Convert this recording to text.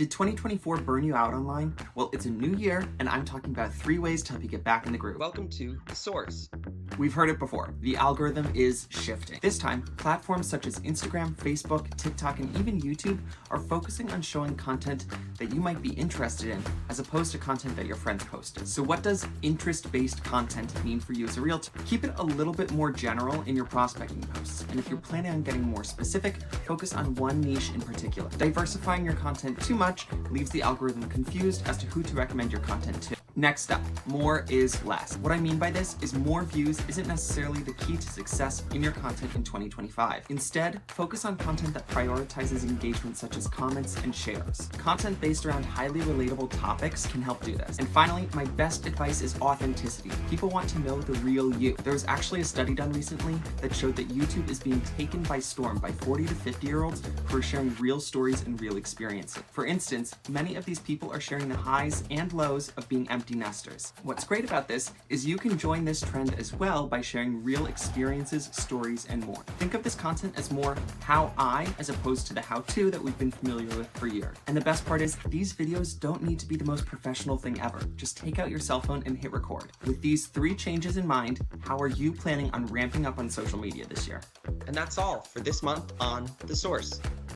Did 2024 burn you out online? Well, it's a new year, and I'm talking about 3 ways to help you get back in the groove. Welcome to The Source. We've heard it before. The algorithm is shifting. This time, platforms such as Instagram, Facebook, TikTok, and even YouTube are focusing on showing content that you might be interested in, as opposed to content that your friends posted. So what does interest-based content mean for you as a realtor? Keep it a little bit more general in your prospecting posts, and if you're planning on getting more specific, focus on one niche in particular. Diversifying your content too much leaves the algorithm confused as to who to recommend your content to. Next up, more is less. What I mean by this is more views isn't necessarily the key to success in your content in 2025. Instead, focus on content that prioritizes engagement such as comments and shares. Content based around highly relatable topics can help do this. And finally, my best advice is authenticity. People want to know the real you. There was actually a study done recently that showed that YouTube is being taken by storm by 40 to 50-year-olds who are sharing real stories and real experiences. For instance, many of these people are sharing the highs and lows of being empty nesters. What's great about this is you can join this trend as well by sharing real experiences, stories, and more. Think of this content as more how I as opposed to the how-to that we've been familiar with for years. And the best part is these videos don't need to be the most professional thing ever. Just take out your cell phone and hit record. With these 3 changes in mind, how are you planning on ramping up on social media this year? And that's all for this month on The Source.